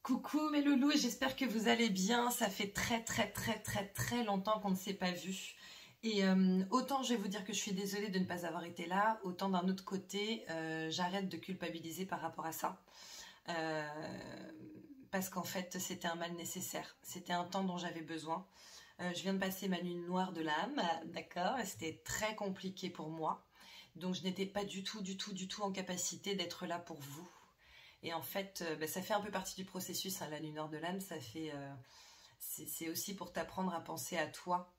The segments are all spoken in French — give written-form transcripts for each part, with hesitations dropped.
Coucou mes loulous, j'espère que vous allez bien. Ça fait très longtemps qu'on ne s'est pas vu. Et autant je vais vous dire que je suis désolée de ne pas avoir été là, autant d'un autre côté, j'arrête de culpabiliser par rapport à ça. Euh, Parce qu'en fait, c'était un mal nécessaire. C'était un temps dont j'avais besoin. Je viens de passer ma nuit noire de l'âme, d'accord? C'était très compliqué pour moi. Donc je n'étais pas du tout en capacité d'être là pour vous. Et en fait, ça fait un peu partie du processus, hein, la nuit noire de l'âme. C'est aussi pour t'apprendre à penser à toi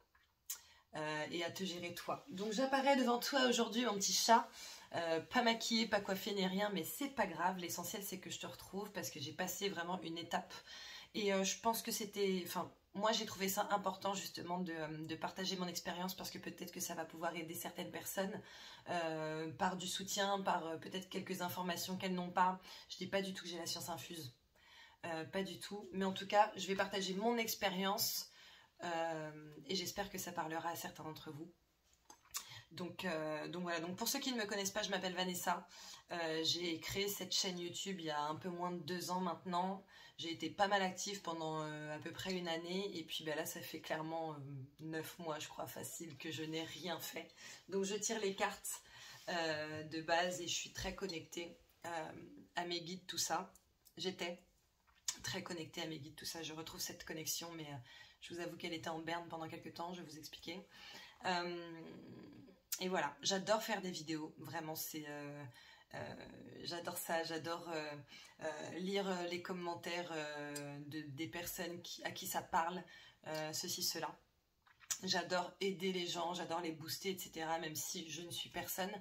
et à te gérer toi. Donc j'apparais devant toi aujourd'hui, mon petit chat, pas maquillé, pas coiffé ni rien, mais c'est pas grave. L'essentiel c'est que je te retrouve parce que j'ai passé vraiment une étape. Et je pense que c'était, enfin, moi j'ai trouvé ça important justement de partager mon expérience parce que peut-être que ça va pouvoir aider certaines personnes par du soutien, par peut-être quelques informations qu'elles n'ont pas. Je dis pas du tout que j'ai la science infuse, pas du tout. Mais en tout cas, je vais partager mon expérience et j'espère que ça parlera à certains d'entre vous. Donc voilà, donc pour ceux qui ne me connaissent pas, je m'appelle Vanessa. J'ai créé cette chaîne YouTube il y a un peu moins de 2 ans maintenant. J'ai été pas mal active pendant à peu près une année. Et puis là, ça fait clairement 9 mois, je crois, facile, que je n'ai rien fait. Donc je tire les cartes de base et je suis très connectée à mes guides, tout ça. J'étais très connectée à mes guides, tout ça. Je retrouve cette connexion, mais je vous avoue qu'elle était en berne pendant quelques temps, je vais vous expliquer. Et voilà, j'adore faire des vidéos, vraiment, j'adore ça, j'adore lire les commentaires des personnes à qui ça parle, ceci, cela. J'adore aider les gens, j'adore les booster, etc. Même si je ne suis personne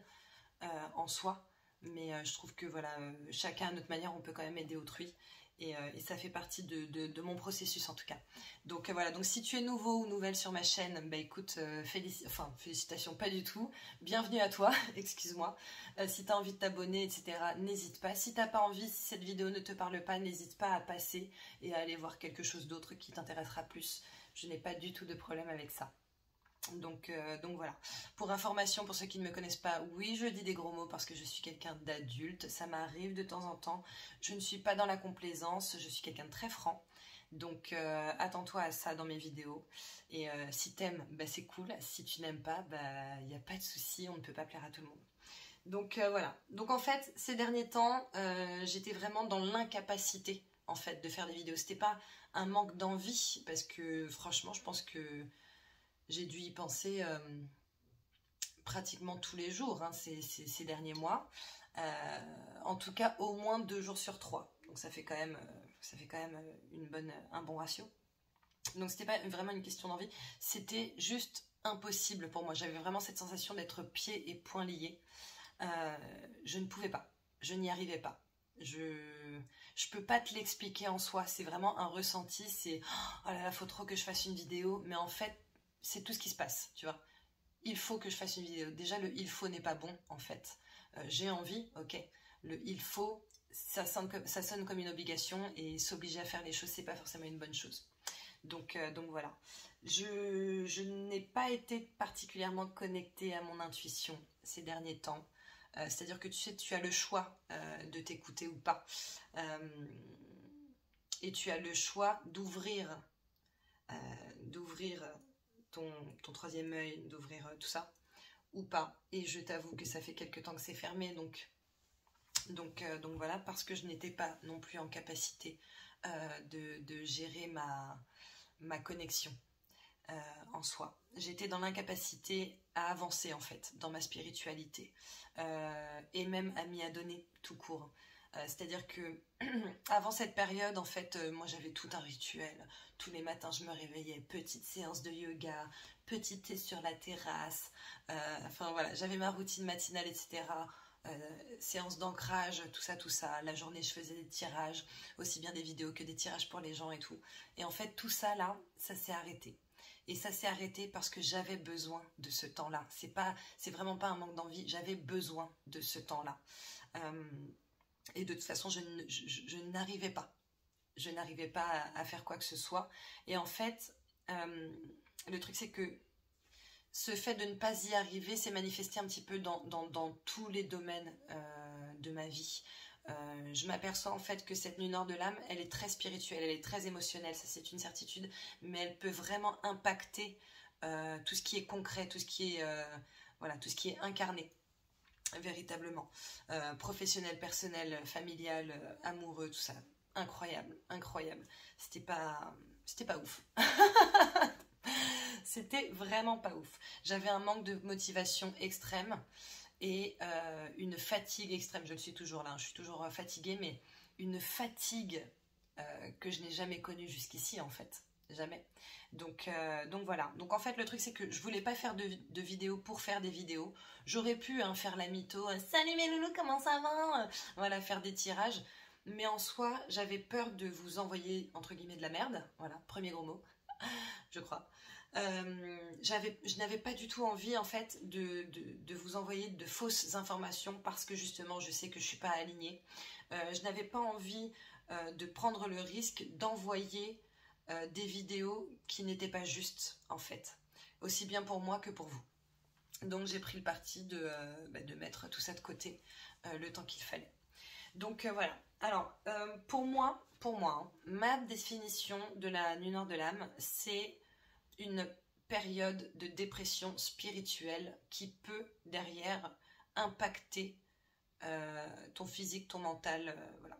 en soi, mais je trouve que voilà, chacun à notre manière, on peut quand même aider autrui. Et ça fait partie de mon processus en tout cas. Donc voilà, donc si tu es nouveau ou nouvelle sur ma chaîne, bah écoute, félicitations, pas du tout. Bienvenue à toi, excuse-moi. Si tu as envie de t'abonner, etc., n'hésite pas. Si tu n'as pas envie, si cette vidéo ne te parle pas, n'hésite pas à passer et à aller voir quelque chose d'autre qui t'intéressera plus. Je n'ai pas du tout de problème avec ça. Donc voilà. Pour information, pour ceux qui ne me connaissent pas, oui, je dis des gros mots parce que je suis quelqu'un d'adulte. Ça m'arrive de temps en temps. Je ne suis pas dans la complaisance. Je suis quelqu'un de très franc. Donc attends-toi à ça dans mes vidéos. Et si t'aimes, bah, c'est cool. Si tu n'aimes pas, bah, il n'y a pas de souci. On ne peut pas plaire à tout le monde. Donc voilà. Donc en fait, ces derniers temps, j'étais vraiment dans l'incapacité en fait de faire des vidéos. C'était pas un manque d'envie parce que franchement, je pense que j'ai dû y penser pratiquement tous les jours hein, ces derniers mois. En tout cas, au moins 2 jours sur 3. Donc ça fait quand même un bon ratio. Donc c'était pas vraiment une question d'envie. C'était juste impossible pour moi. J'avais vraiment cette sensation d'être pieds et poings liés. Je ne pouvais pas. Je n'y arrivais pas. Je peux pas te l'expliquer en soi. C'est vraiment un ressenti. C'est oh là là, faut trop que je fasse une vidéo. Mais en fait, c'est tout ce qui se passe, tu vois. Il faut que je fasse une vidéo. Déjà, le il faut n'est pas bon, en fait. J'ai envie, ok. Le il faut, ça sonne comme une obligation et s'obliger à faire les choses, c'est pas forcément une bonne chose. Donc voilà. Je n'ai pas été particulièrement connectée à mon intuition ces derniers temps. C'est-à-dire que tu sais, tu as le choix de t'écouter ou pas. Et tu as le choix d'ouvrir ton troisième œil, d'ouvrir tout ça, ou pas. Et je t'avoue que ça fait quelques temps que c'est fermé, donc voilà, parce que je n'étais pas non plus en capacité de gérer ma connexion en soi. J'étais dans l'incapacité à avancer en fait, dans ma spiritualité, et même à m'y adonner tout court. C'est-à-dire que avant cette période, en fait, moi j'avais tout un rituel. Tous les matins, je me réveillais, petite séance de yoga, petit thé sur la terrasse. Enfin voilà, j'avais ma routine matinale, etc. Séance d'ancrage, tout ça. La journée, je faisais des tirages, aussi bien des vidéos que des tirages pour les gens et tout. Et en fait, tout ça là, ça s'est arrêté. Et ça s'est arrêté parce que j'avais besoin de ce temps-là. C'est vraiment pas un manque d'envie, j'avais besoin de ce temps-là. Et de toute façon, je n'arrivais pas. Je n'arrivais pas à faire quoi que ce soit. Et en fait, le truc, c'est que ce fait de ne pas y arriver s'est manifesté un petit peu dans tous les domaines de ma vie. Je m'aperçois en fait que cette nuit nord de l'âme, elle est très spirituelle, elle est très émotionnelle, ça c'est une certitude, mais elle peut vraiment impacter tout ce qui est concret, tout ce qui est, voilà, tout ce qui est incarné, véritablement. Professionnel, personnel, familial, amoureux, tout ça. Incroyable, incroyable. C'était pas ouf. C'était vraiment pas ouf. J'avais un manque de motivation extrême et une fatigue extrême. Je le suis toujours là, hein, je suis toujours fatiguée, mais une fatigue que je n'ai jamais connue jusqu'ici en fait. Jamais. Donc voilà. Donc en fait le truc c'est que je voulais pas faire de vidéos pour faire des vidéos. J'aurais pu faire la mytho, salut mes loulous, comment ça va, voilà, faire des tirages. Mais en soi j'avais peur de vous envoyer entre guillemets de la merde. Voilà, premier gros mot, je crois. Je n'avais pas du tout envie en fait de vous envoyer de fausses informations parce que justement je sais que je suis pas alignée. Je n'avais pas envie de prendre le risque d'envoyer des vidéos qui n'étaient pas justes en fait, aussi bien pour moi que pour vous. Donc j'ai pris le parti de mettre tout ça de côté le temps qu'il fallait. Donc voilà. Alors pour moi, hein, ma définition de la nuit nord de l'âme, c'est une période de dépression spirituelle qui peut derrière impacter ton physique, ton mental, voilà.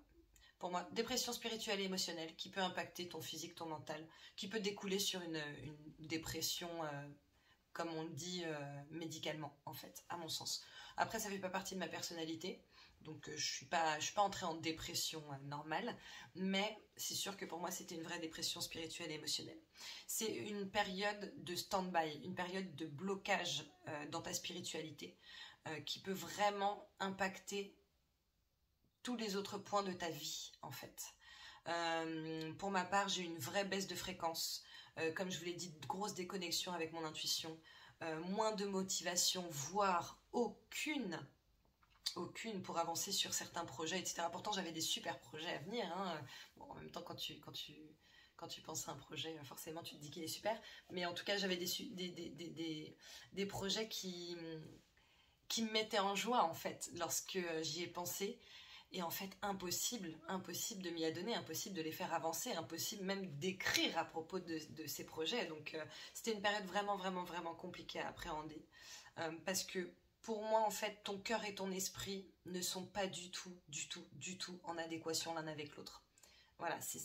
Pour moi, dépression spirituelle et émotionnelle qui peut impacter ton physique, ton mental, qui peut découler sur une dépression, comme on le dit médicalement, en fait, à mon sens. Après, ça ne fait pas partie de ma personnalité, donc je ne suis pas entrée en dépression normale, mais c'est sûr que pour moi, c'était une vraie dépression spirituelle et émotionnelle. C'est une période de stand-by, une période de blocage dans ta spiritualité, qui peut vraiment impacter tous les autres points de ta vie en fait. Pour ma part, j'ai une vraie baisse de fréquence, comme je vous l'ai dit, de grosses déconnexions avec mon intuition, moins de motivation, voire aucune pour avancer sur certains projets, etc. Pourtant j'avais des super projets à venir, hein. Bon, en même temps quand tu penses à un projet, forcément tu te dis qu'il est super, mais en tout cas j'avais des projets qui me mettaient en joie en fait lorsque j'y ai pensé. Et en fait, impossible de m'y adonner, impossible de les faire avancer, impossible même d'écrire à propos de ces projets. Donc, c'était une période vraiment, vraiment, vraiment compliquée à appréhender. Parce que pour moi, en fait, ton cœur et ton esprit ne sont pas du tout en adéquation l'un avec l'autre. Voilà, c'est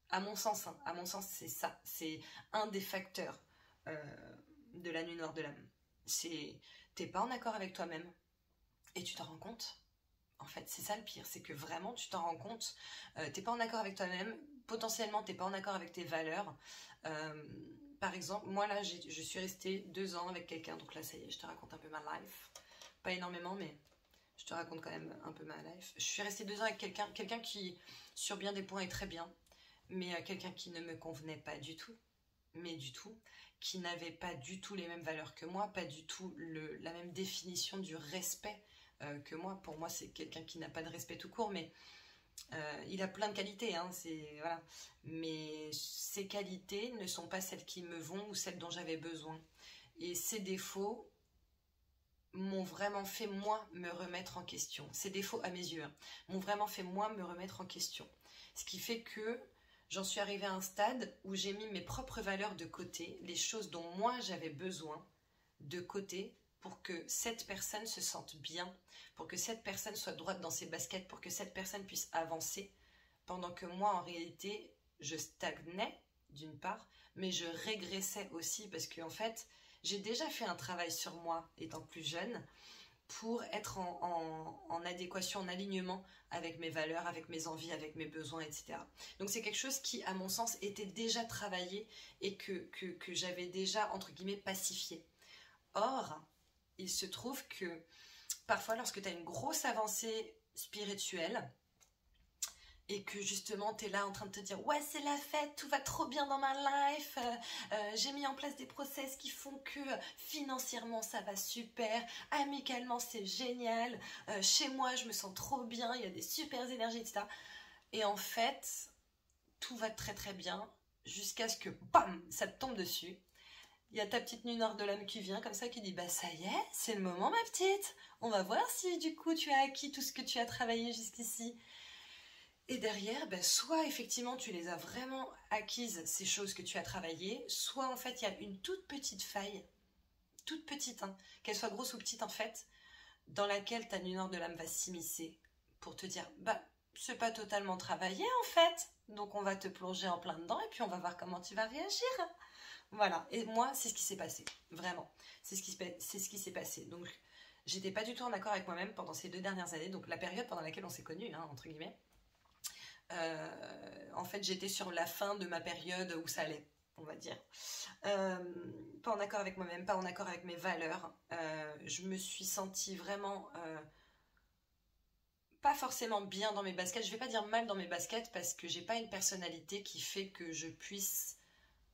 à mon sens, hein, c'est ça. C'est un des facteurs de la nuit noire de l'âme. T'es pas en accord avec toi-même et tu t'en rends compte. En fait, c'est ça le pire, c'est que vraiment tu t'en rends compte, t'es pas en accord avec toi-même, potentiellement t'es pas en accord avec tes valeurs. Par exemple, moi là, je suis restée 2 ans avec quelqu'un, donc là ça y est, je te raconte un peu ma life. Pas énormément, mais je te raconte quand même un peu ma life. Je suis restée 2 ans avec quelqu'un qui, sur bien des points, est très bien, mais quelqu'un qui ne me convenait pas du tout, mais du tout, qui n'avait pas du tout les mêmes valeurs que moi, pas du tout la même définition du respect que moi. Pour moi, c'est quelqu'un qui n'a pas de respect tout court, mais il a plein de qualités, hein, voilà. Mais ces qualités ne sont pas celles qui me vont ou celles dont j'avais besoin. Et ces défauts m'ont vraiment fait, moi, me remettre en question. Ces défauts, à mes yeux, hein, m'ont vraiment fait, moi, me remettre en question. Ce qui fait que j'en suis arrivée à un stade où j'ai mis mes propres valeurs de côté, les choses dont moi, j'avais besoin de côté, pour que cette personne se sente bien, pour que cette personne soit droite dans ses baskets, pour que cette personne puisse avancer, pendant que moi, en réalité, je stagnais, d'une part, mais je régressais aussi, parce qu'en fait, j'ai déjà fait un travail sur moi, étant plus jeune, pour être en adéquation, en alignement avec mes valeurs, avec mes envies, avec mes besoins, etc. Donc c'est quelque chose qui, à mon sens, était déjà travaillé et que j'avais déjà, entre guillemets, pacifié. Or, il se trouve que parfois lorsque tu as une grosse avancée spirituelle et que justement tu es là en train de te dire ouais c'est la fête, tout va trop bien dans ma life, j'ai mis en place des process qui font que financièrement ça va super, amicalement c'est génial, chez moi je me sens trop bien, il y a des super énergies, etc. Et en fait tout va très très bien jusqu'à ce que bam ça te tombe dessus. il y a ta petite nuit noire de l'âme qui vient comme ça, qui dit bah ça y est, c'est le moment ma petite. On va voir si du coup tu as acquis tout ce que tu as travaillé jusqu'ici. Et derrière, ben, soit effectivement tu les as vraiment acquises, ces choses que tu as travaillées, soit en fait il y a une toute petite faille, toute petite, hein, qu'elle soit grosse ou petite en fait, dans laquelle ta nuit noire de l'âme va s'immiscer pour te dire bah c'est pas totalement travaillé en fait, donc on va te plonger en plein dedans et puis on va voir comment tu vas réagir. Voilà, et moi c'est ce qui s'est passé, vraiment, c'est ce qui s'est passé. Donc j'étais pas du tout en accord avec moi-même pendant ces 2 dernières années, donc la période pendant laquelle on s'est connus, hein, entre guillemets. En fait j'étais sur la fin de ma période où ça allait, on va dire. Pas en accord avec moi-même, pas en accord avec mes valeurs. Je me suis sentie vraiment pas forcément bien dans mes baskets. Je vais pas dire mal dans mes baskets parce que j'ai pas une personnalité qui fait que je puisse,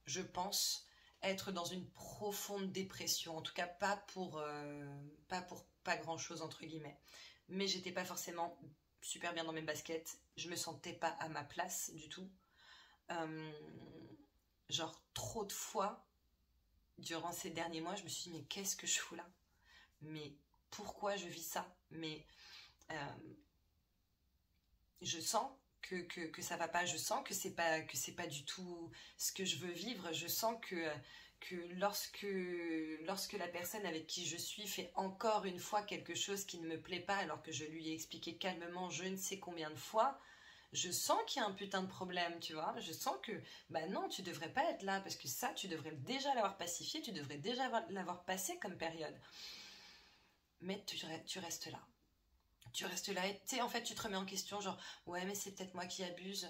je pense, être dans une profonde dépression. En tout cas pas pour pas grand chose entre guillemets. Mais j'étais pas forcément super bien dans mes baskets. Je me sentais pas à ma place du tout. Genre trop de fois durant ces derniers mois, je me suis dit mais qu'est-ce que je fous là? Mais pourquoi je vis ça? Mais je sens que ça va pas, je sens que c'est pas du tout ce que je veux vivre. Je sens que lorsque la personne avec qui je suis fait encore une fois quelque chose qui ne me plaît pas alors que je lui ai expliqué calmement je ne sais combien de fois, je sens qu'il y a un putain de problème, tu vois. Je sens que, bah non, tu devrais pas être là parce que ça, tu devrais déjà l'avoir pacifié, tu devrais déjà l'avoir passé comme période. Mais tu restes là. Tu restes là et en fait, tu te remets en question, genre, ouais, mais c'est peut-être moi qui abuse.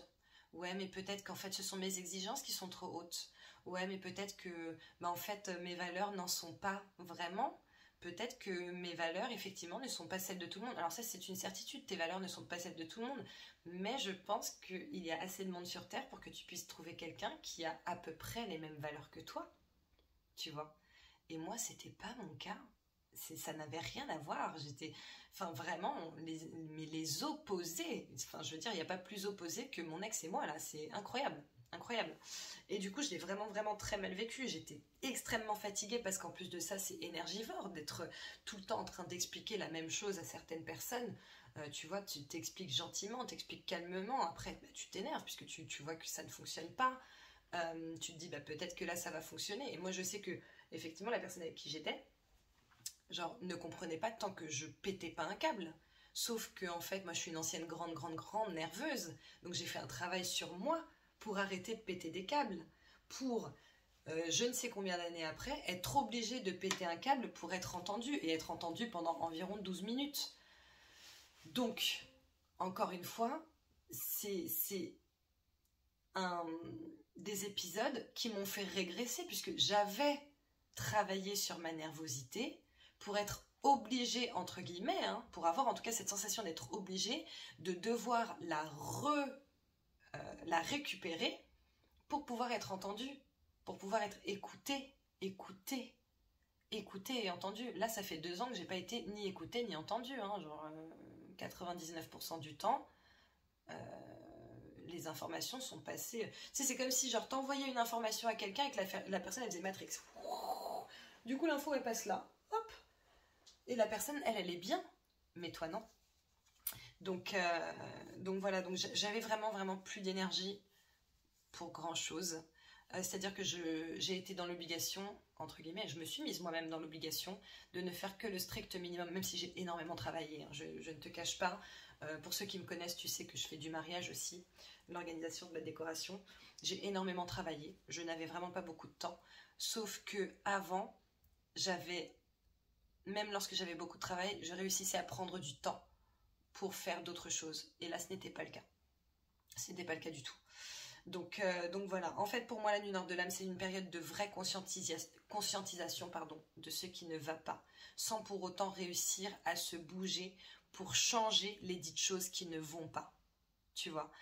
Ouais, mais peut-être qu'en fait, ce sont mes exigences qui sont trop hautes. Ouais, mais peut-être que, bah, en fait, mes valeurs n'en sont pas vraiment. Peut-être que mes valeurs, effectivement, ne sont pas celles de tout le monde. Alors ça, c'est une certitude, tes valeurs ne sont pas celles de tout le monde. Mais je pense qu'il y a assez de monde sur Terre pour que tu puisses trouver quelqu'un qui a à peu près les mêmes valeurs que toi. Tu vois. Et moi, c'était pas mon cas. Ça n'avait rien à voir. J'étais, enfin vraiment, mais les opposés. Enfin, je veux dire, il n'y a pas plus opposés que mon ex et moi là. C'est incroyable, incroyable. Et du coup, je l'ai vraiment, vraiment très mal vécu. J'étais extrêmement fatiguée parce qu'en plus de ça, c'est énergivore d'être tout le temps en train d'expliquer la même chose à certaines personnes. Tu vois, tu t'expliques gentiment, t'expliques calmement. Après, bah, tu t'énerves puisque tu vois que ça ne fonctionne pas. Tu te dis, bah, peut-être que là, ça va fonctionner. Et moi, je sais que effectivement, la personne avec qui j'étais, genre, ne comprenait pas tant que je pétais pas un câble. Sauf que, en fait, moi, je suis une ancienne grande nerveuse. Donc, j'ai fait un travail sur moi pour arrêter de péter des câbles. Pour, je ne sais combien d'années après, être obligée de péter un câble pour être entendue. Et être entendue pendant environ 12 minutes. Donc, encore une fois, c'est des épisodes qui m'ont fait régresser puisque j'avais travaillé sur ma nervosité pour être obligée, entre guillemets, hein, pour avoir en tout cas cette sensation d'être obligée de devoir la récupérer pour pouvoir être entendue, pour pouvoir être écoutée et entendue. Là, ça fait 2 ans que j'ai pas été ni écoutée ni entendue, hein, genre 99% du temps. Les informations sont passées. Tu sais, c'est comme si genre t'envoyais une information à quelqu'un et que la personne elle faisait Matrix. Du coup, l'info elle passe là, hop, et la personne elle est bien, mais toi non. Donc voilà, donc j'avais vraiment plus d'énergie pour grand chose. C'est-à-dire que j'ai été dans l'obligation, entre guillemets, je me suis mise moi-même dans l'obligation de ne faire que le strict minimum, même si j'ai énormément travaillé, hein, je ne te cache pas. Pour ceux qui me connaissent, tu sais que je fais du mariage aussi, l'organisation de la décoration. J'ai énormément travaillé, je n'avais vraiment pas beaucoup de temps. Sauf que avant, même lorsque j'avais beaucoup de travail, je réussissais à prendre du temps pour faire d'autres choses. Et là, ce n'était pas le cas. Ce n'était pas le cas du tout. Donc voilà, en fait pour moi la nuit noire de l'âme c'est une période de vraie conscientisation de ce qui ne va pas, sans pour autant réussir à se bouger pour changer les dites choses qui ne vont pas, tu vois.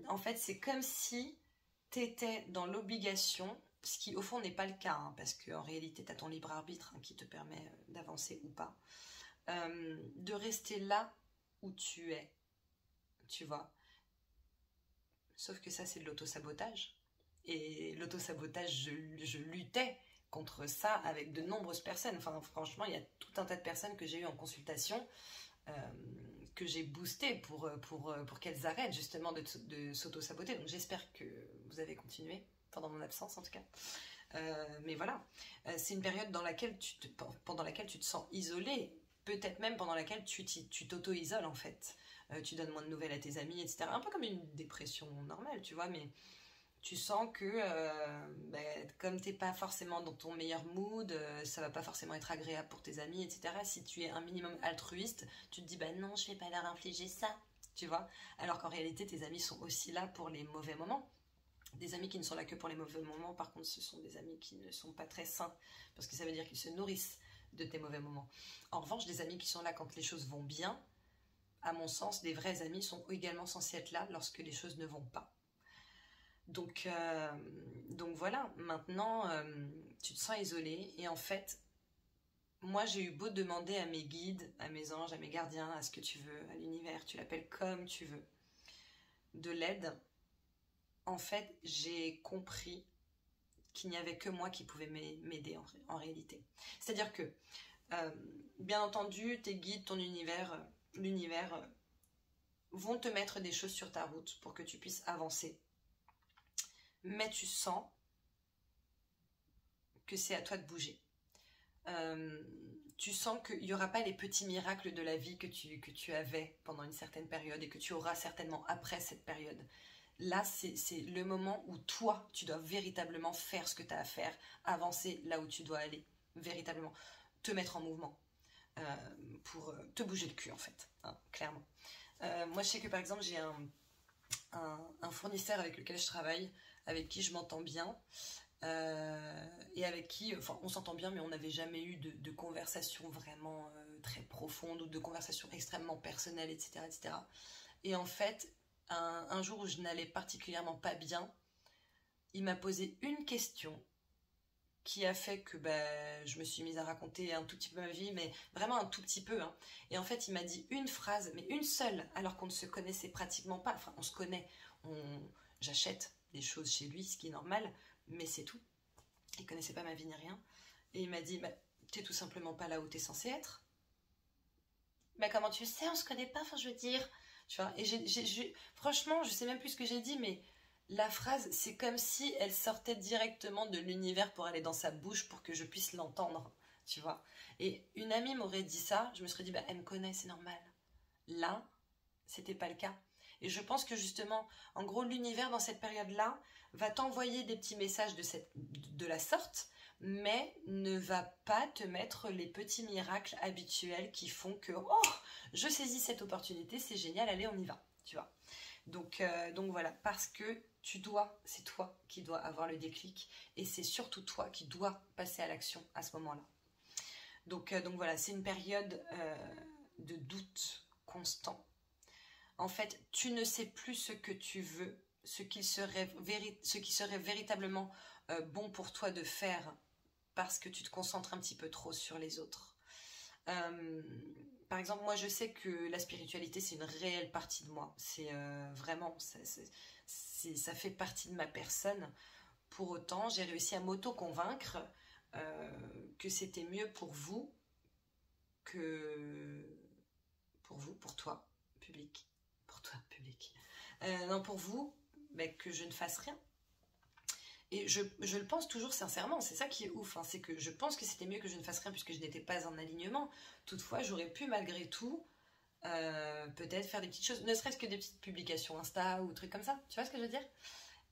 En fait c'est comme si tu étais dans l'obligation, ce qui au fond n'est pas le cas, hein, parce qu'en réalité tu as ton libre arbitre qui te permet d'avancer ou pas, de rester là où tu es, tu vois. Sauf que ça, c'est de l'autosabotage. Et l'autosabotage, je luttais contre ça avec de nombreuses personnes. Enfin, franchement, il y a tout un tas de personnes que j'ai eues en consultation, que j'ai boosté pour qu'elles arrêtent justement de s'auto-saboter. Donc j'espère que vous avez continué, pendant mon absence en tout cas. Mais voilà, c'est une période pendant laquelle tu te sens isolé, peut-être même pendant laquelle tu t'auto-isoles en fait. Tu donnes moins de nouvelles à tes amis, etc. Un peu comme une dépression normale, tu vois, mais tu sens que comme t'es pas forcément dans ton meilleur mood, ça va pas forcément être agréable pour tes amis, etc. Si tu es un minimum altruiste, tu te dis bah non, je vais pas leur infliger ça, tu vois. Alors qu'en réalité, tes amis sont aussi là pour les mauvais moments. Des amis qui ne sont là que pour les mauvais moments, par contre, ce sont des amis qui ne sont pas très sains, parce que ça veut dire qu'ils se nourrissent de tes mauvais moments. En revanche, des amis qui sont là quand les choses vont bien, à mon sens, des vrais amis sont également censés être là lorsque les choses ne vont pas. Donc voilà, maintenant, tu te sens isolé, et en fait, moi j'ai eu beau demander à mes guides, à mes anges, à mes gardiens, à ce que tu veux, à l'univers, tu l'appelles comme tu veux, de l'aide. En fait, j'ai compris qu'il n'y avait que moi qui pouvais m'aider en réalité. C'est-à-dire que, bien entendu, tes guides, ton univers, l'univers, vont te mettre des choses sur ta route pour que tu puisses avancer. Mais tu sens que c'est à toi de bouger. Tu sens qu'il n'y aura pas les petits miracles de la vie que tu avais pendant une certaine période et que tu auras certainement après cette période. Là, c'est le moment où toi, tu dois véritablement faire ce que tu as à faire, avancer là où tu dois aller, véritablement, te mettre en mouvement, pour te bouger le cul en fait, hein, clairement. Moi, je sais que par exemple, j'ai un fournisseur avec lequel je travaille, avec qui je m'entends bien, et avec qui, enfin, on s'entend bien, mais on n'avait jamais eu de conversation vraiment très profonde ou de conversation extrêmement personnelle, etc., etc. Et en fait, un jour où je n'allais particulièrement pas bien, il m'a posé une question qui a fait que je me suis mise à raconter un tout petit peu ma vie, mais vraiment un tout petit peu, hein. Et en fait, il m'a dit une phrase, mais une seule, alors qu'on ne se connaissait pratiquement pas. Enfin, on se connaît, j'achète des choses chez lui, ce qui est normal, mais c'est tout. Il connaissait pas ma vie ni rien. Et il m'a dit, t'es tout simplement pas là où t'es censé être. Comment tu le sais, on se connaît pas, enfin je veux dire... Tu vois, et franchement, je sais même plus ce que j'ai dit, mais la phrase, c'est comme si elle sortait directement de l'univers pour aller dans sa bouche pour que je puisse l'entendre, tu vois. Et une amie m'aurait dit ça, je me serais dit, elle me connaît, c'est normal. Là, c'était pas le cas. Et je pense que justement, en gros, l'univers dans cette période-là va t'envoyer des petits messages de la sorte, mais ne va pas te mettre les petits miracles habituels qui font que oh, je saisis cette opportunité, c'est génial, allez, on y va, tu vois. Donc voilà, parce que c'est toi qui dois avoir le déclic, et c'est surtout toi qui dois passer à l'action à ce moment-là. Donc voilà, c'est une période de doute constant. En fait, tu ne sais plus ce que tu veux, ce qui serait véritablement bon pour toi de faire, parce que tu te concentres un petit peu trop sur les autres. Par exemple, moi je sais que la spiritualité c'est une réelle partie de moi. C'est vraiment, ça fait partie de ma personne. Pour autant, j'ai réussi à m'auto-convaincre que c'était mieux pour vous que... pour toi, public. Pour toi, public. Non, pour vous, que je ne fasse rien. Et je le pense toujours sincèrement, c'est ça qui est ouf, hein, c'est que je pense que c'était mieux que je ne fasse rien puisque je n'étais pas en alignement. Toutefois, j'aurais pu malgré tout peut-être faire des petites choses, ne serait-ce que des petites publications Insta ou trucs comme ça, tu vois ce que je veux dire?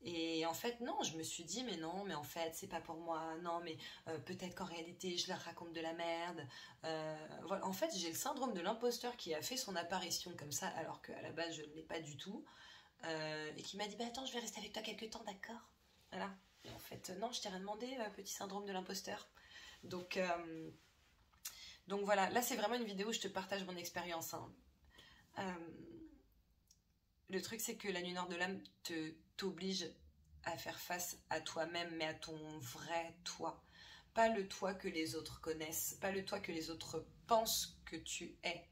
Et en fait, non, je me suis dit, mais non, mais en fait, c'est pas pour moi, non, mais peut-être qu'en réalité, je leur raconte de la merde. Voilà. En fait, j'ai le syndrome de l'imposteur qui a fait son apparition comme ça, alors qu'à la base, je ne l'ai pas du tout, et qui m'a dit, attends, je vais rester avec toi quelques temps, d'accord? Voilà. Et en fait, non, je t'ai rien demandé, petit syndrome de l'imposteur. Donc voilà, là c'est vraiment une vidéo où je te partage mon expérience, hein. Le truc c'est que la nuit noire de l'âme t'oblige à faire face à toi-même, mais à ton vrai toi. Pas le toi que les autres connaissent, pas le toi que les autres pensent que tu es.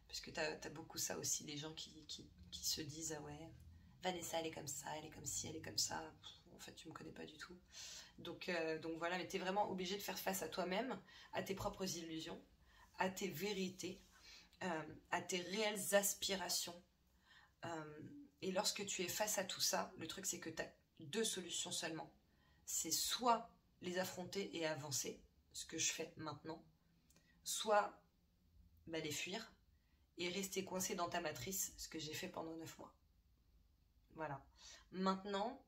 Parce que t'as beaucoup ça aussi, des gens qui se disent, ah ouais, Vanessa elle est comme ça, elle est comme ci, elle est comme ça. En fait, tu me connais pas du tout. Donc voilà, mais tu es vraiment obligé de faire face à toi-même, à tes propres illusions, à tes vérités, à tes réelles aspirations. Et lorsque tu es face à tout ça, le truc c'est que tu as deux solutions seulement. C'est soit les affronter et avancer, ce que je fais maintenant, soit les fuir et rester coincé dans ta matrice, ce que j'ai fait pendant 9 mois. Voilà. Maintenant,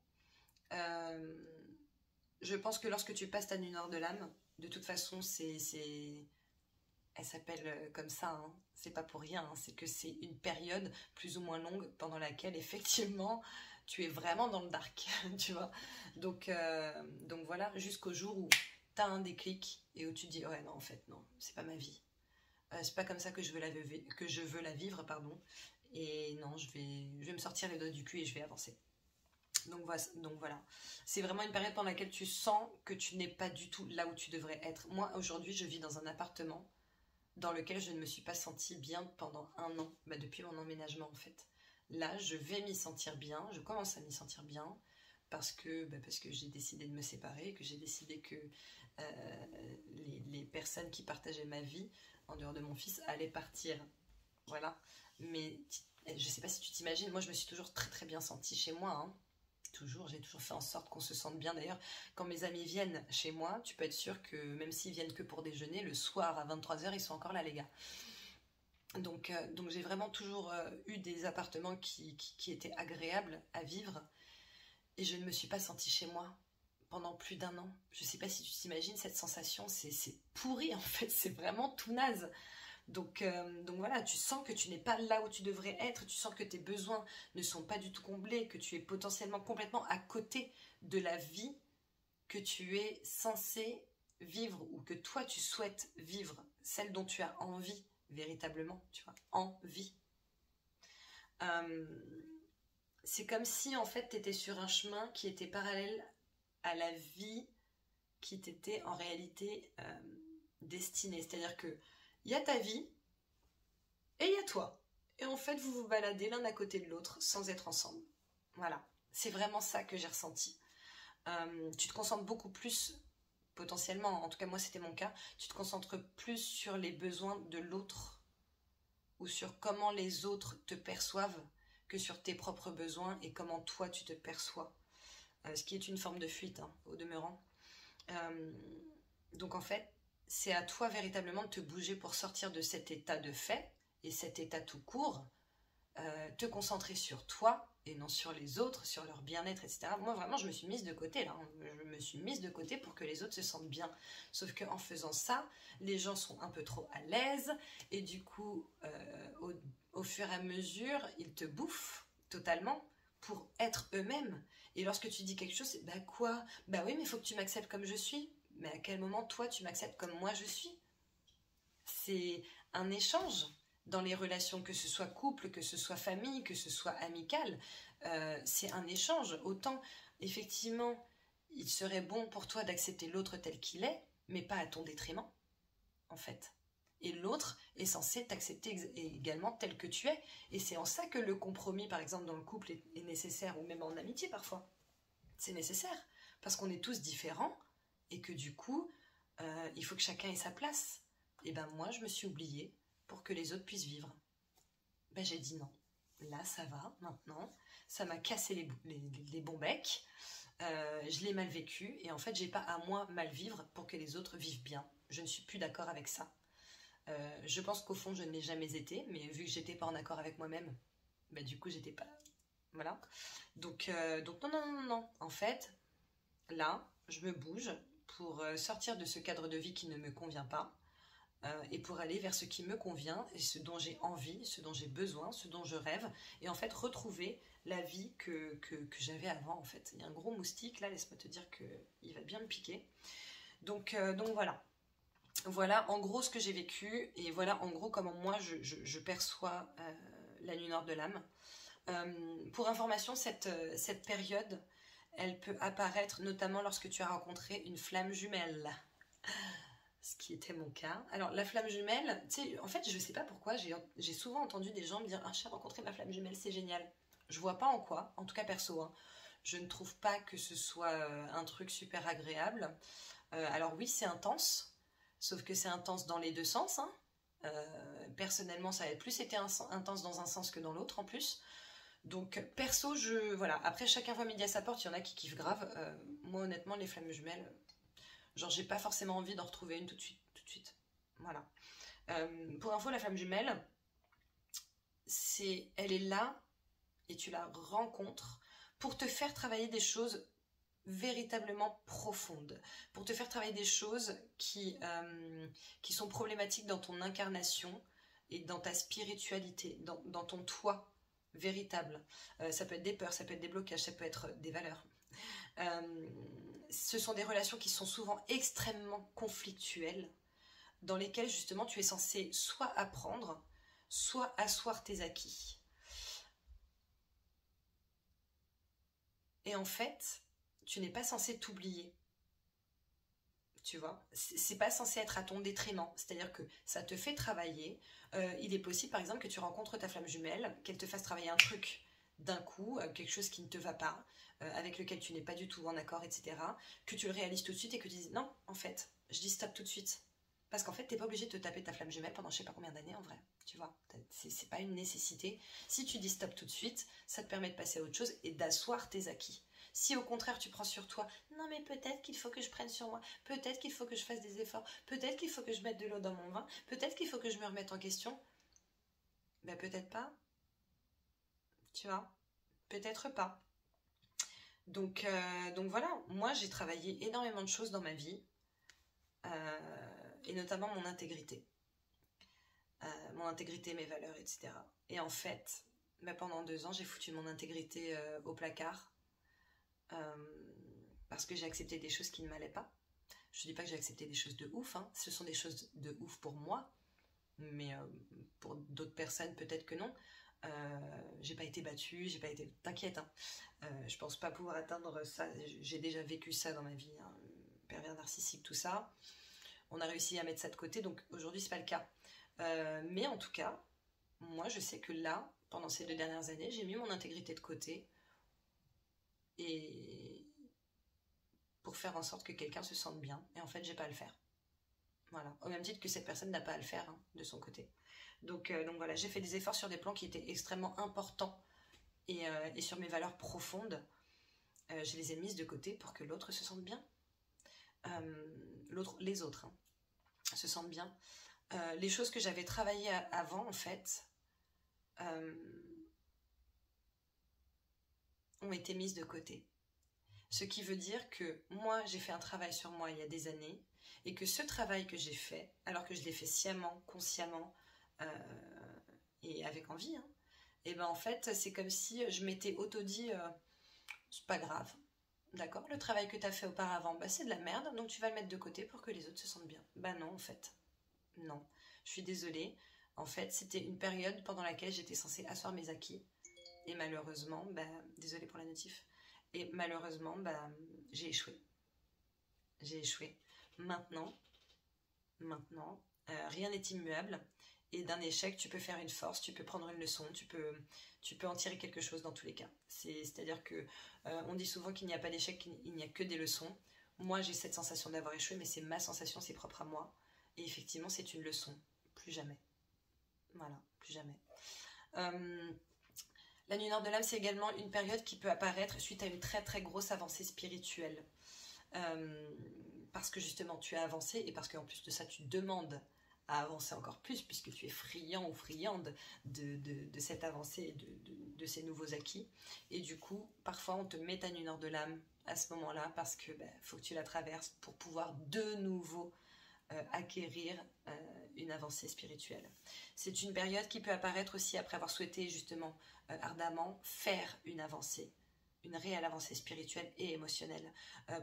je pense que lorsque tu passes ta nuit noire de l'âme, de toute façon, elle s'appelle comme ça, hein. C'est pas pour rien, hein. C'est que c'est une période plus ou moins longue pendant laquelle, effectivement, tu es vraiment dans le dark, tu vois. Donc voilà, jusqu'au jour où tu as un déclic et où tu dis, ouais, non, en fait, non, c'est pas ma vie. C'est pas comme ça que je veux la vivre, pardon. Et non, je vais me sortir les doigts du cul et je vais avancer. Donc voilà, c'est vraiment une période pendant laquelle tu sens que tu n'es pas du tout là où tu devrais être. Moi, aujourd'hui, je vis dans un appartement dans lequel je ne me suis pas sentie bien pendant 1 an, depuis mon emménagement en fait. Là, je vais m'y sentir bien, je commence à m'y sentir bien, parce que j'ai décidé de me séparer, que j'ai décidé que les personnes qui partageaient ma vie, en dehors de mon fils, allaient partir. Voilà. Mais je sais pas si tu t'imagines, moi je me suis toujours très très bien sentie chez moi, hein. J'ai toujours fait en sorte qu'on se sente bien. D'ailleurs, quand mes amis viennent chez moi, tu peux être sûr que même s'ils viennent que pour déjeuner, le soir à 23 h, ils sont encore là, les gars. Donc j'ai vraiment toujours eu des appartements qui étaient agréables à vivre. Et je ne me suis pas sentie chez moi pendant plus d'1 an. Je sais pas si tu t'imagines cette sensation, c'est pourri en fait, c'est vraiment tout naze. Donc voilà, tu sens que tu n'es pas là où tu devrais être, tu sens que tes besoins ne sont pas du tout comblés, que tu es potentiellement complètement à côté de la vie que tu es censé vivre ou que toi tu souhaites vivre, celle dont tu as envie véritablement, tu vois, envie. C'est comme si en fait tu étais sur un chemin qui était parallèle à la vie qui t'était en réalité destinée. C'est-à-dire que il y a ta vie et il y a toi. Et en fait, vous vous baladez l'un à côté de l'autre sans être ensemble. Voilà. C'est vraiment ça que j'ai ressenti. Tu te concentres beaucoup plus, potentiellement, en tout cas moi c'était mon cas, tu te concentres plus sur les besoins de l'autre ou sur comment les autres te perçoivent que sur tes propres besoins et comment toi tu te perçois. Ce qui est une forme de fuite, hein, au demeurant. Donc en fait, c'est à toi véritablement de te bouger pour sortir de cet état de fait et cet état tout court, te concentrer sur toi et non sur les autres, sur leur bien-être, etc. Moi vraiment je me suis mise de côté là, je me suis mise de côté pour que les autres se sentent bien. Sauf qu'en faisant ça, les gens sont un peu trop à l'aise et du coup, au fur et à mesure, ils te bouffent totalement pour être eux-mêmes. Et lorsque tu dis quelque chose, c'est bah quoi? Bah oui, mais il faut que tu m'acceptes comme je suis. Mais à quel moment, toi, tu m'acceptes comme moi je suis? C'est un échange dans les relations, que ce soit couple, que ce soit famille, que ce soit amical. C'est un échange. Autant, effectivement, il serait bon pour toi d'accepter l'autre tel qu'il est, mais pas à ton détriment, en fait. Et l'autre est censé t'accepter également tel que tu es. Et c'est en ça que le compromis, par exemple, dans le couple est nécessaire, ou même en amitié parfois. C'est nécessaire, parce qu'on est tous différents, et que du coup, il faut que chacun ait sa place. Et ben moi, je me suis oubliée pour que les autres puissent vivre. Ben j'ai dit non. Là, ça va, maintenant. Ça m'a cassé les bons becs. Je l'ai mal vécu, et en fait, j'ai pas à moi mal vivre pour que les autres vivent bien. Je ne suis plus d'accord avec ça. Je pense qu'au fond, je ne l'ai jamais été, mais vu que j'étais pas en accord avec moi-même, ben du coup, j'étais pas... Voilà. Donc non. En fait, là, je me bouge pour sortir de ce cadre de vie qui ne me convient pas et pour aller vers ce qui me convient et ce dont j'ai envie, ce dont j'ai besoin, ce dont je rêve et en fait retrouver la vie que j'avais avant en fait. Il y a un gros moustique là, laisse-moi te dire qu'il va bien me piquer. Donc voilà. Voilà en gros ce que j'ai vécu et voilà en gros comment moi je perçois la nuit noire de l'âme. Pour information, cette période, elle peut apparaître notamment lorsque tu as rencontré une flamme jumelle. Ce qui était mon cas. Alors, la flamme jumelle, tu sais, en fait, je sais pas pourquoi, j'ai souvent entendu des gens me dire « Ah, j'ai rencontré ma flamme jumelle, c'est génial ». Je vois pas en quoi, en tout cas perso, hein. Je ne trouve pas que ce soit un truc super agréable. Alors oui, c'est intense, sauf que c'est intense dans les deux sens, hein. Personnellement, ça a plus été intense dans un sens que dans l'autre en plus. Donc perso, voilà. Après, chacun voit midi à sa porte, il y en a qui kiffent grave. Moi, honnêtement, les flammes jumelles, genre j'ai pas forcément envie d'en retrouver une tout de suite. Voilà. Pour info, la flamme jumelle, elle est là et tu la rencontres pour te faire travailler des choses véritablement profondes, pour te faire travailler des choses qui sont problématiques dans ton incarnation et dans ta spiritualité, dans ton toi véritable. Ça peut être des peurs, ça peut être des blocages, ça peut être des valeurs. Ce sont des relations qui sont souvent extrêmement conflictuelles, dans lesquelles justement tu es censé soit apprendre, soit asseoir tes acquis. Et en fait, tu n'es pas censé t'oublier. Tu vois, c'est pas censé être à ton détriment. C'est-à-dire que ça te fait travailler. Il est possible, par exemple, que tu rencontres ta flamme jumelle, qu'elle te fasse travailler un truc d'un coup, quelque chose qui ne te va pas, avec lequel tu n'es pas du tout en accord, etc. Que tu le réalises tout de suite et que tu dises non, en fait, je dis stop tout de suite. Parce qu'en fait, t'es pas obligé de te taper ta flamme jumelle pendant je sais pas combien d'années en vrai. Tu vois, c'est pas une nécessité. Si tu dis stop tout de suite, ça te permet de passer à autre chose et d'asseoir tes acquis. Si au contraire tu prends sur toi, non mais peut-être qu'il faut que je prenne sur moi, peut-être qu'il faut que je fasse des efforts, peut-être qu'il faut que je mette de l'eau dans mon vin, peut-être qu'il faut que je me remette en question, ben peut-être pas, tu vois, peut-être pas. Donc voilà, moi j'ai travaillé énormément de choses dans ma vie, et notamment mon intégrité, mes valeurs, etc. Et en fait, ben pendant 2 ans, j'ai foutu mon intégrité au placard. Parce que j'ai accepté des choses qui ne m'allaient pas. Je ne dis pas que j'ai accepté des choses de ouf, hein. Ce sont des choses de ouf pour moi, mais pour d'autres personnes peut-être que non. J'ai pas été battue, j'ai pas été... T'inquiète, hein. Je pense pas pouvoir atteindre ça. J'ai déjà vécu ça dans ma vie, hein. Pervers narcissique, tout ça. On a réussi à mettre ça de côté, donc aujourd'hui c'est pas le cas. Mais en tout cas, moi je sais que là, pendant ces 2 dernières années, j'ai mis mon intégrité de côté et pour faire en sorte que quelqu'un se sente bien. Et en fait, j'ai pas à le faire. Voilà. Au même titre que cette personne n'a pas à le faire, hein, de son côté. Donc voilà, j'ai fait des efforts sur des plans qui étaient extrêmement importants et sur mes valeurs profondes. Je les ai mises de côté pour que l'autre se sente bien. Les autres, hein, se sentent bien. Les choses que j'avais travaillées avant, en fait, ont été mises de côté. Ce qui veut dire que moi, j'ai fait un travail sur moi il y a des années, et que ce travail que j'ai fait, alors que je l'ai fait sciemment, consciemment, et avec envie, hein, et ben en fait, c'est comme si je m'étais auto-dit, c'est pas grave, d'accord, le travail que tu as fait auparavant, bah, c'est de la merde, donc tu vas le mettre de côté pour que les autres se sentent bien. Bah non, en fait, non, je suis désolée. En fait, c'était une période pendant laquelle j'étais censée asseoir mes acquis, et malheureusement, bah, désolée pour la notif, et malheureusement, bah, j'ai échoué. J'ai échoué. Maintenant, rien n'est immuable. Et d'un échec, tu peux faire une force, tu peux prendre une leçon, tu peux en tirer quelque chose dans tous les cas. C'est-à-dire que on dit souvent qu'il n'y a pas d'échec, il n'y a que des leçons. Moi, j'ai cette sensation d'avoir échoué, mais c'est ma sensation, c'est propre à moi. Et effectivement, c'est une leçon. Plus jamais. Voilà, plus jamais. La nuit nord de l'âme, c'est également une période qui peut apparaître suite à une très très grosse avancée spirituelle. Parce que justement tu as avancé et parce qu'en plus de ça tu demandes à avancer encore plus puisque tu es friand ou friande de cette avancée, de ces nouveaux acquis, et du coup parfois on te met ta nuit nord de l'âme à ce moment-là parce que faut que tu la traverses pour pouvoir de nouveau acquérir une avancée spirituelle. C'est une période qui peut apparaître aussi après avoir souhaité justement ardemment faire une avancée, une réelle avancée spirituelle et émotionnelle,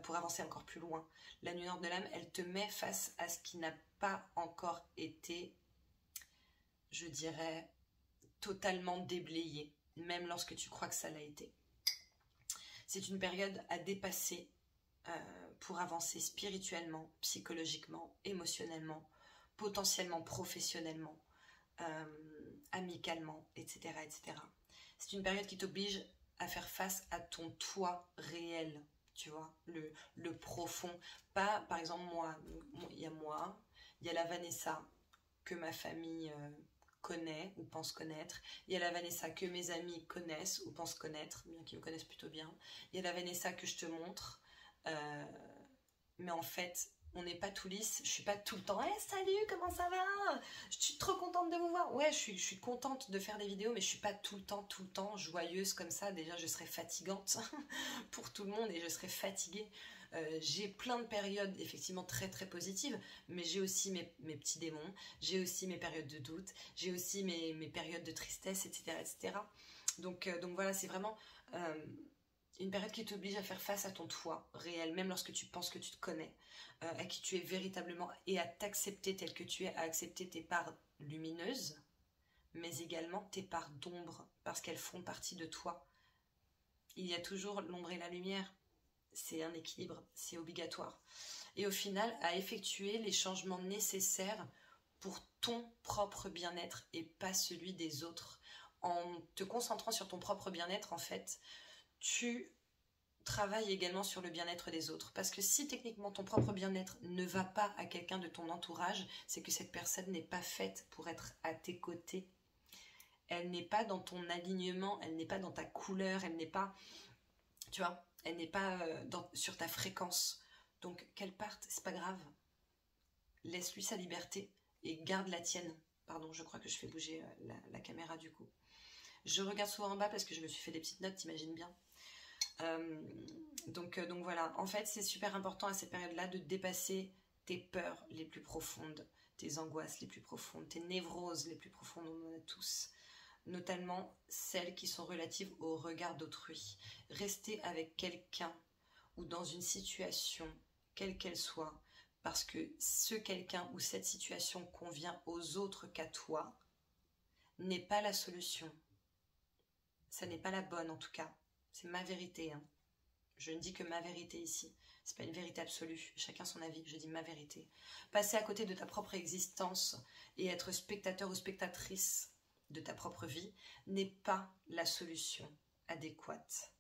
pour avancer encore plus loin. La nuit nord de l'âme, elle te met face à ce qui n'a pas encore été, je dirais, totalement déblayé, même lorsque tu crois que ça l'a été. C'est une période à dépasser pour avancer spirituellement, psychologiquement, émotionnellement, potentiellement professionnellement, amicalement, etc., etc. C'est une période qui t'oblige à faire face à ton toi réel, tu vois, le profond. Pas, par exemple, moi, il y a la Vanessa que ma famille connaît ou pense connaître. Il y a la Vanessa que mes amis connaissent ou pensent connaître, bien qu'ils me connaissent plutôt bien. Il y a la Vanessa que je te montre. Mais en fait, on n'est pas tout lisse. Je suis pas tout le temps hey, salut, comment ça va? Je suis trop contente de vous voir. Ouais, je suis contente de faire des vidéos, mais je suis pas tout le temps joyeuse comme ça. Déjà, je serais fatigante pour tout le monde et je serais fatiguée. J'ai plein de périodes effectivement très très positives, mais j'ai aussi mes petits démons, j'ai aussi mes périodes de doute, j'ai aussi mes périodes de tristesse, etc. etc. Donc voilà, c'est vraiment une période qui t'oblige à faire face à ton toi réel, même lorsque tu penses que tu te connais, à qui tu es véritablement, et à t'accepter tel que tu es, à accepter tes parts lumineuses, mais également tes parts d'ombre, parce qu'elles font partie de toi. Il y a toujours l'ombre et la lumière. C'est un équilibre, c'est obligatoire. Et au final, à effectuer les changements nécessaires pour ton propre bien-être et pas celui des autres. En te concentrant sur ton propre bien-être, en fait, tu travailles également sur le bien-être des autres. Parce que si techniquement ton propre bien-être ne va pas à quelqu'un de ton entourage, c'est que cette personne n'est pas faite pour être à tes côtés. Elle n'est pas dans ton alignement, elle n'est pas dans ta couleur, elle n'est pas, tu vois, elle n'est pas sur ta fréquence. Donc qu'elle parte, c'est pas grave. Laisse-lui sa liberté et garde la tienne. Pardon, je crois que je fais bouger la caméra du coup. Je regarde souvent en bas parce que je me suis fait des petites notes, t'imagines bien. Donc voilà, en fait c'est super important à cette période-là de dépasser tes peurs les plus profondes, tes angoisses les plus profondes, tes névroses les plus profondes, on en a tous. Notamment celles qui sont relatives au regard d'autrui. Rester avec quelqu'un ou dans une situation, quelle qu'elle soit, parce que ce quelqu'un ou cette situation convient aux autres qu'à toi, n'est pas la solution. Ça n'est pas la bonne en tout cas. C'est ma vérité. Hein. Je ne dis que ma vérité ici. C'est pas une vérité absolue. Chacun son avis. Je dis ma vérité. Passer à côté de ta propre existence et être spectateur ou spectatrice de ta propre vie n'est pas la solution adéquate.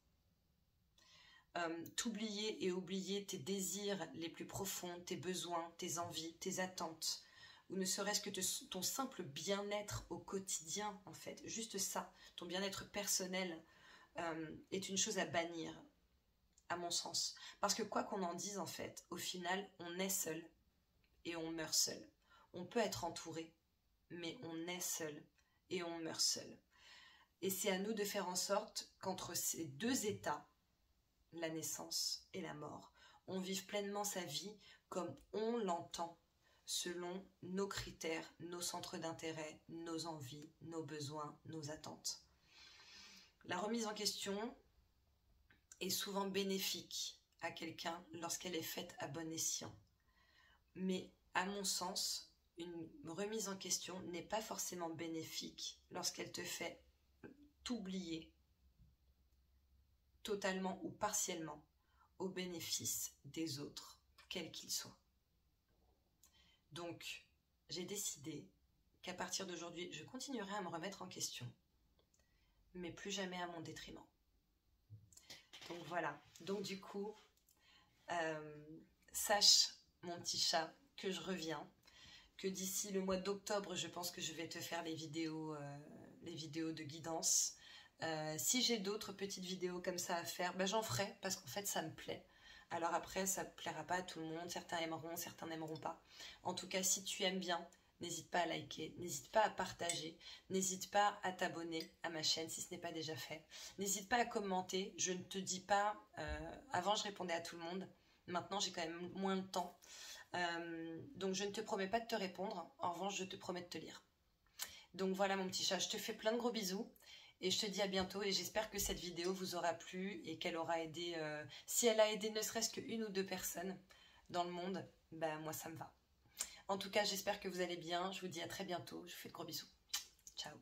T'oublier et oublier tes désirs les plus profonds, tes besoins, tes envies, tes attentes, ou ne serait-ce que ton simple bien-être au quotidien, en fait, juste ça, ton bien-être personnel est une chose à bannir, à mon sens. Parce que quoi qu'on en dise, en fait, au final, on est seul et on meurt seul. On peut être entouré, mais on est seul et on meurt seul. Et c'est à nous de faire en sorte qu'entre ces deux états, la naissance et la mort, on vive pleinement sa vie comme on l'entend, selon nos critères, nos centres d'intérêt, nos envies, nos besoins, nos attentes. La remise en question est souvent bénéfique à quelqu'un lorsqu'elle est faite à bon escient. Mais à mon sens, une remise en question n'est pas forcément bénéfique lorsqu'elle te fait t'oublier totalement ou partiellement au bénéfice des autres, quels qu'ils soient. Donc, j'ai décidé qu'à partir d'aujourd'hui, je continuerai à me remettre en question, mais plus jamais à mon détriment. Donc voilà, donc du coup, sache, mon petit chat, que je reviens, que d'ici le mois d'octobre, je pense que je vais te faire les vidéos de guidance. Si j'ai d'autres petites vidéos comme ça à faire, ben j'en ferai parce qu'en fait ça me plaît. Alors après ça ne plaira pas à tout le monde, certains aimeront, certains n'aimeront pas. En tout cas si tu aimes bien, n'hésite pas à liker, n'hésite pas à partager, n'hésite pas à t'abonner à ma chaîne si ce n'est pas déjà fait. N'hésite pas à commenter, je ne te dis pas, avant je répondais à tout le monde, maintenant j'ai quand même moins de temps. Donc je ne te promets pas de te répondre, en revanche je te promets de te lire. Donc voilà mon petit chat, je te fais plein de gros bisous. Et je te dis à bientôt et j'espère que cette vidéo vous aura plu et qu'elle aura aidé, si elle a aidé ne serait-ce qu'une ou deux personnes dans le monde, ben moi ça me va. En tout cas, j'espère que vous allez bien, je vous dis à très bientôt, je vous fais de gros bisous. Ciao.